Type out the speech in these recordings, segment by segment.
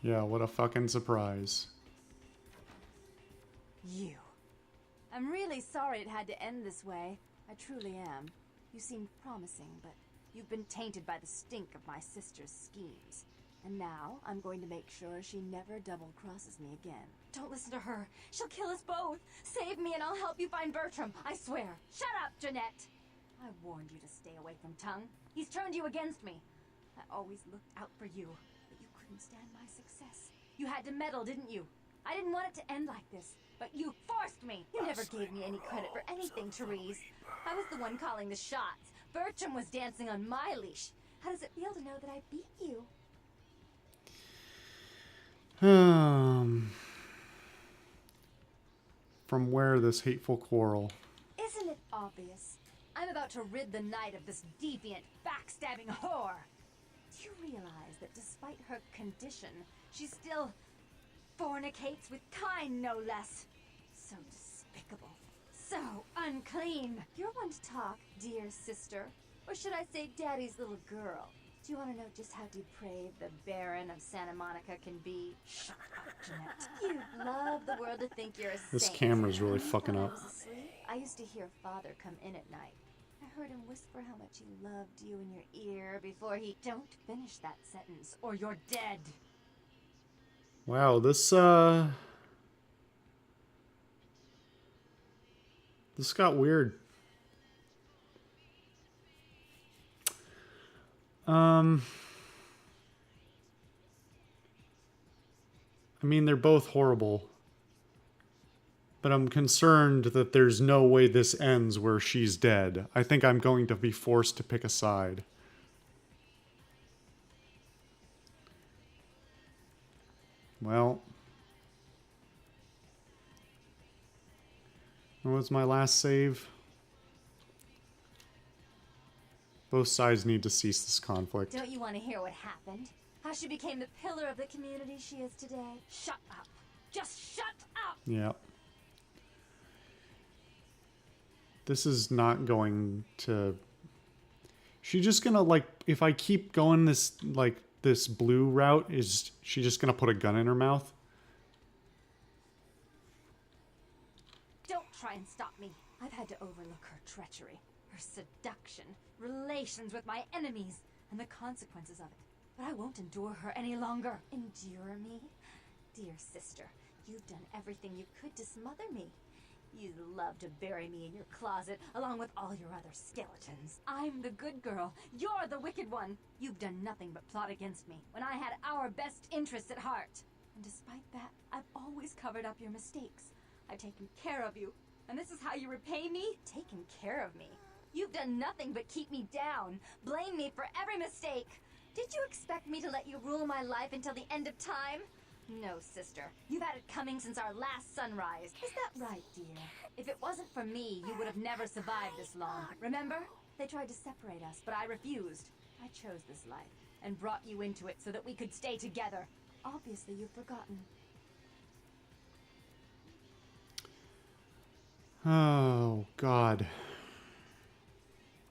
Yeah, what a fucking surprise. You. I'm really sorry it had to end this way. I truly am. You seemed promising, but you've been tainted by the stink of my sister's schemes. And now, I'm going to make sure she never double-crosses me again. Don't listen to her. She'll kill us both. Save me and I'll help you find Bertram. I swear. Shut up, Jeanette. I warned you to stay away from Tongue. He's turned you against me. I always looked out for you, but you couldn't stand my success. You had to meddle, didn't you? I didn't want it to end like this, but you forced me. You never gave me any credit for anything, Therese. I was the one calling the shots. Bertram was dancing on my leash. How does it feel to know that I beat you? From where this hateful quarrel? Isn't it obvious? I'm about to rid the night of this deviant, backstabbing whore. Do you realize that despite her condition, she still fornicates with kind, no less? So despicable. So unclean. You're one to talk, dear sister. Or should I say daddy's little girl? Do you want to know just how depraved the Baron of Santa Monica can be? Shut up, Jeanette. You'd love the world to think you're a saint. This camera's really fucking up. When I was asleep, I used to hear Father come in at night. I heard him whisper how much he loved you in your ear before he... Don't finish that sentence, or you're dead. Wow, this got weird. I mean, they're both horrible. But I'm concerned that there's no way this ends where she's dead. I think I'm going to be forced to pick a side. Well. What was my last save? Both sides need to cease this conflict. Don't you want to hear what happened? How she became the pillar of the community she is today? Shut up. Just shut up! Yeah. This is not going to... She just gonna, like, if I keep going this, like, this blue route, is she just gonna put a gun in her mouth? Don't try and stop me. I've had to overlook her treachery, her seduction, relations with my enemies, and the consequences of it. But I won't endure her any longer. Endure me? Dear sister, you've done everything you could to smother me. You love to bury me in your closet, along with all your other skeletons. I'm the good girl. You're the wicked one. You've done nothing but plot against me, when I had our best interests at heart. And despite that, I've always covered up your mistakes. I've taken care of you. And this is how you repay me? Taken care of me? You've done nothing but keep me down. Blame me for every mistake. Did you expect me to let you rule my life until the end of time? No, sister. You've had it coming since our last sunrise. Is that right, dear? If it wasn't for me, you would have never survived this long. Remember? They tried to separate us, but I refused. I chose this life and brought you into it so that we could stay together. Obviously, you've forgotten. Oh, God.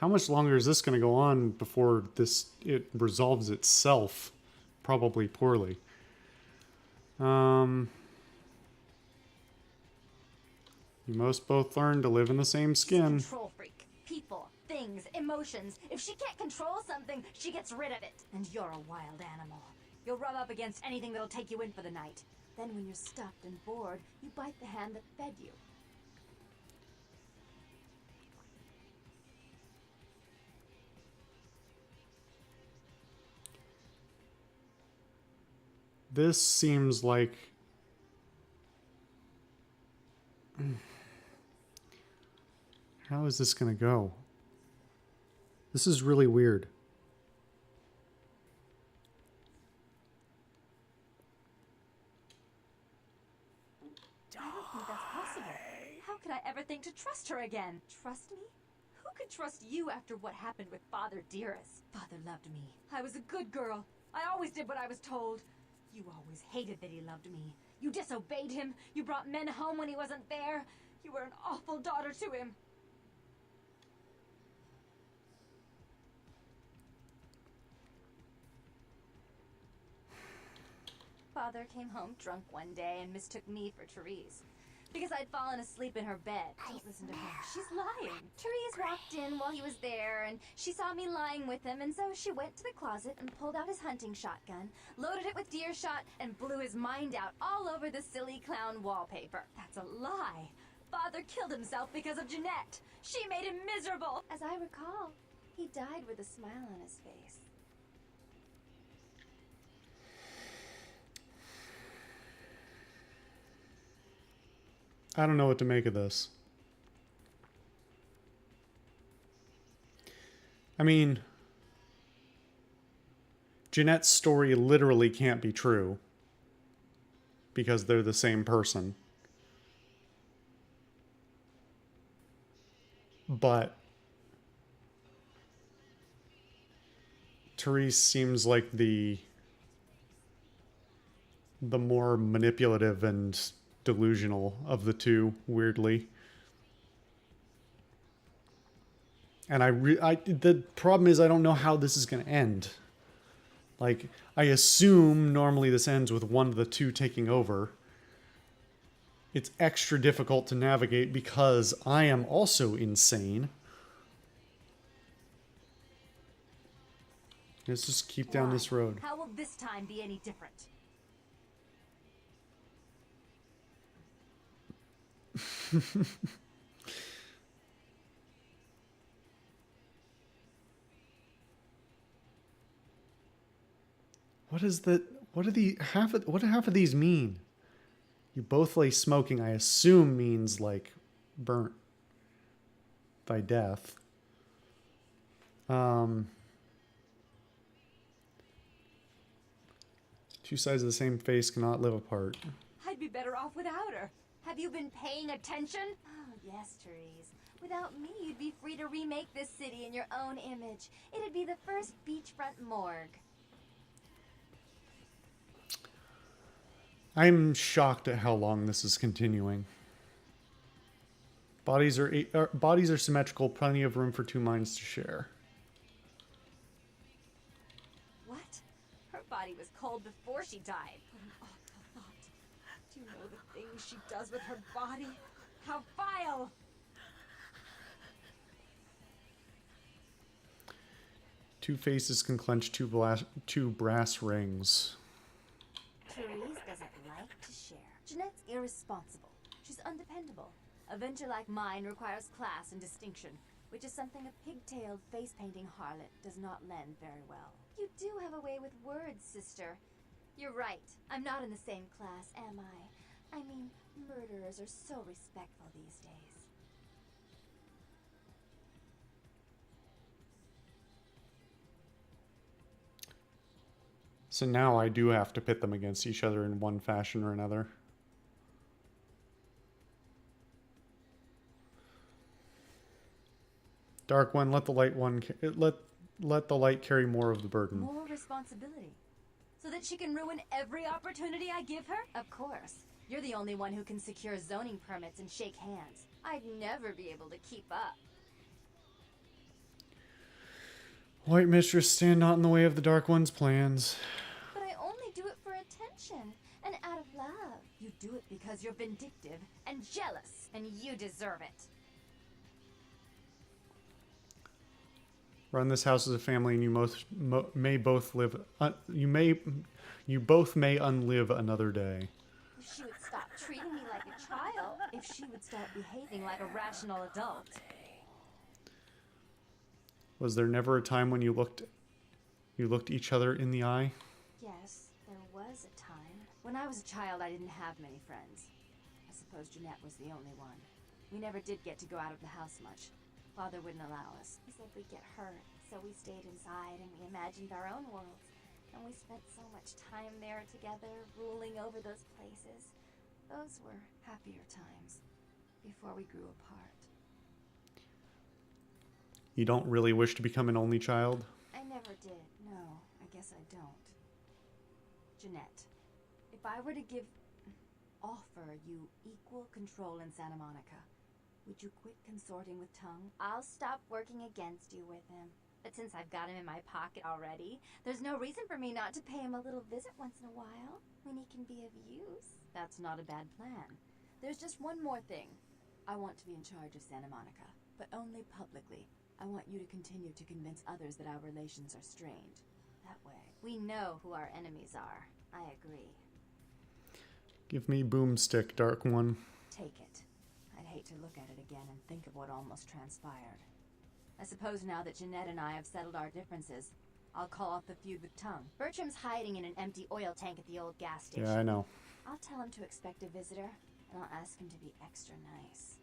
How much longer is this going to go on before it resolves itself? Probably poorly. You must both learn to live in the same skin. She's a control freak. People, things, emotions. If she can't control something, she gets rid of it. And you're a wild animal. You'll rub up against anything that'll take you in for the night. Then when you're stuffed and bored, you bite the hand that fed you. This seems like... How is this going to go? This is really weird. I don't think that's possible. How could I ever think to trust her again? Trust me? Who could trust you after what happened with Father Dearest? Father loved me. I was a good girl. I always did what I was told. You always hated that he loved me. You disobeyed him. You brought men home when he wasn't there. You were an awful daughter to him. father came home drunk one day and mistook me for Therese. Because I'd fallen asleep in her bed. Don't listen to her. She's lying. Therese walked in while he was there, and she saw me lying with him, and so she went to the closet and pulled out his hunting shotgun, loaded it with deer shot, and blew his mind out all over the silly clown wallpaper. That's a lie. Father killed himself because of Jeanette. She made him miserable. As I recall, he died with a smile on his face. I don't know what to make of this. I mean, Jeanette's story literally can't be true because they're the same person. But Therese seems like the more manipulative and delusional of the two, weirdly. And the problem is I don't know how this is going to end. Like, I assume normally this ends with one of the two taking over. It's extra difficult to navigate because I am also insane. Let's just keep down this road. How will this time be any different? What is the what do half of these mean? You both lay smoking, I assume means like burnt by death. Two sides of the same face cannot live apart. I'd be better off without her. Have you been paying attention? Oh, yes, Therese. Without me, you'd be free to remake this city in your own image. It'd be the first beachfront morgue. I'm shocked at how long this is continuing. Bodies are symmetrical, plenty of room for two minds to share. What? Her body was cold before she died. What an awful thought. Do you know the things she does with her body? How vile! Two faces can clench two brass rings. Therese doesn't like to share. Jeanette's irresponsible. She's undependable. A venture like mine requires class and distinction, which is something a pigtailed face-painting harlot does not lend very well. You do have a way with words, sister. You're right. I'm not in the same class, am I? I mean, murderers are so respectful these days. So now I do have to pit them against each other in one fashion or another. Dark one, let the light one let the light carry more of the burden. More responsibility. So that she can ruin every opportunity I give her? Of course. You're the only one who can secure zoning permits and shake hands. I'd never be able to keep up. White Mistress, stand not in the way of the Dark One's plans. But I only do it for attention and out of love. You do it because you're vindictive and jealous, and you deserve it. Run this house as a family, and you may both live. You both may unlive another day. If she would stop treating me like a child, if she would start behaving like a rational adult. Was there never a time when you looked each other in the eye? Yes, there was a time. When I was a child, I didn't have many friends. I suppose Jeanette was the only one. We never did get to go out of the house much. Father wouldn't allow us. He said we'd get hurt, so we stayed inside and we imagined our own worlds. And we spent so much time there together, ruling over those places. Those were happier times, before we grew apart. You don't really wish to become an only child? I never did, no. I guess I don't. Jeanette, if I were to offer you equal control in Santa Monica, would you quit consorting with Tongue? I'll stop working against you with him. But since I've got him in my pocket already, there's no reason for me not to pay him a little visit once in a while, when he can be of use. That's not a bad plan. There's just one more thing. I want to be in charge of Santa Monica, but only publicly. I want you to continue to convince others that our relations are strained. That way, we know who our enemies are. I agree. Give me boomstick, Dark One. Take it. I'd hate to look at it again and think of what almost transpired. I suppose now that Jeanette and I have settled our differences, I'll call off the feud with Tongue. Bertram's hiding in an empty oil tank at the old gas station. Yeah, I know. I'll tell him to expect a visitor, and I'll ask him to be extra nice.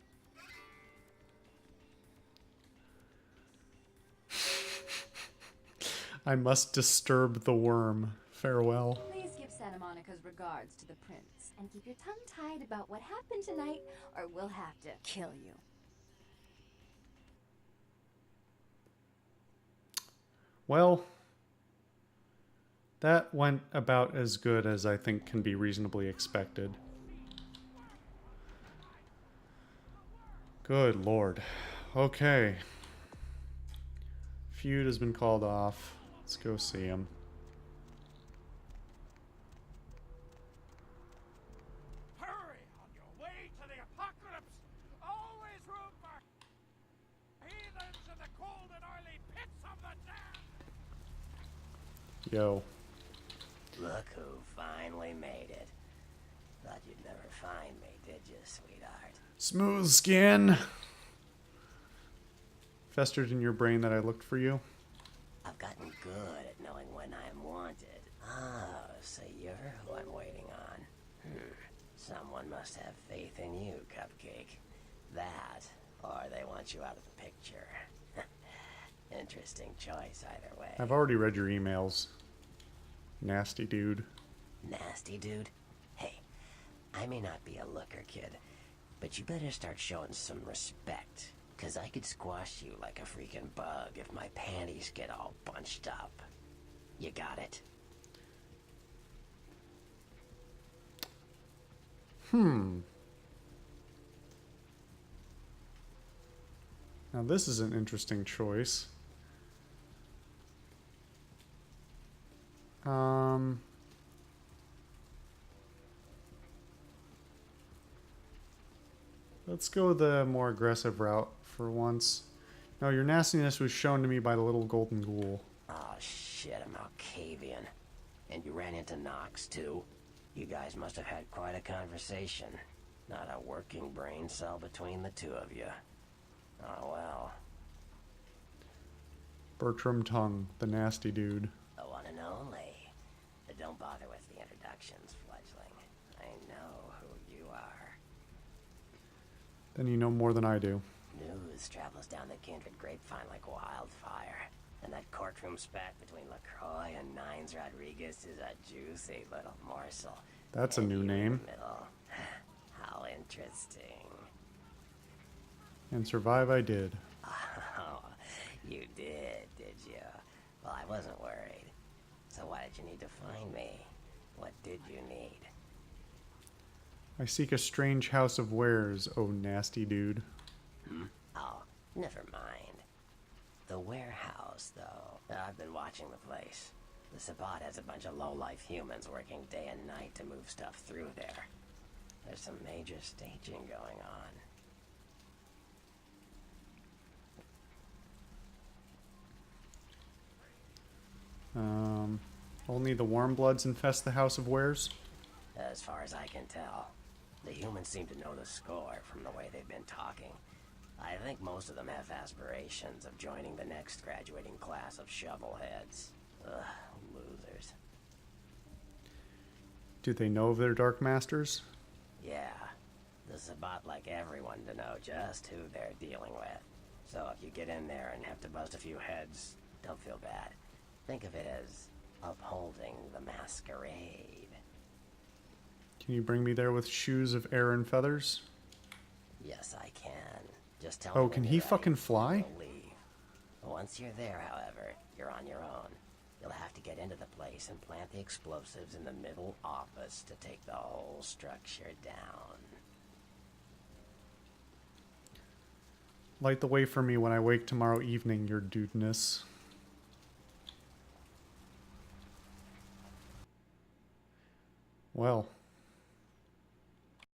I must disturb the worm. Farewell. Please give Santa Monica's regards to the prince, and keep your tongue tied about what happened tonight, or we'll have to kill you. Well, that went about as good as I think can be reasonably expected. Good lord. Okay. Feud has been called off. Let's go see him. Hurry on your way to the apocalypse! Always room for heathens in the cold and oily pits of the damned! Yo. Look who finally made it. Thought you'd never find me, did you, sweetheart? Smooth skin. Festered in your brain that I looked for you. I've gotten good at knowing when I'm wanted. Oh, so you're who I'm waiting on. Someone must have faith in you, Cupcake. That, or they want you out of the picture. Interesting choice either way. I've already read your emails. Nasty dude. Nasty dude? Hey, I may not be a looker, kid, but you better start showing some respect. 'Cause I could squash you like a freaking bug if my panties get all bunched up. You got it? Now this is an interesting choice. Let's go the more aggressive route for once. No, your nastiness was shown to me by the little golden ghoul. Oh shit, I'm Malkavian. And you ran into Nox too? You guys must have had quite a conversation. Not a working brain cell between the two of you. Oh well. Bertram Tongue, the nasty dude. The one and only. But don't bother with the introductions, fledgling. I know who you are. Then you know more than I do. News travels down the kindred grapevine like wildfire. And that courtroom spat between LaCroix and Nines Rodriguez is a juicy little morsel. That's a And new you in the name. middle. How interesting. And survive I did. Oh, you did you? Well, I wasn't worried. So why did you need to find me? What did you need? I seek a strange house of wares, oh nasty dude. Oh, never mind. The warehouse, though. I've been watching the place. The Sabbat has a bunch of low-life humans working day and night to move stuff through there. There's some major staging going on. Only the warm bloods infest the house of wares? As far as I can tell. The humans seem to know the score from the way they've been talking. I think most of them have aspirations of joining the next graduating class of shovelheads. Ugh, losers. Do they know of their dark masters? Yeah, the Sabbat like everyone to know just who they're dealing with. So if you get in there and have to bust a few heads, don't feel bad. Think of it as upholding the Masquerade. Can you bring me there with shoes of air and feathers? Yes, I can. Just tell Oh, me can when he you're ready. fucking fly? We'll leave. Once you're there, however, you're on your own. You'll have to get into the place and plant the explosives in the middle office to take the whole structure down. Light the way for me when I wake tomorrow evening, your dudeness. Well,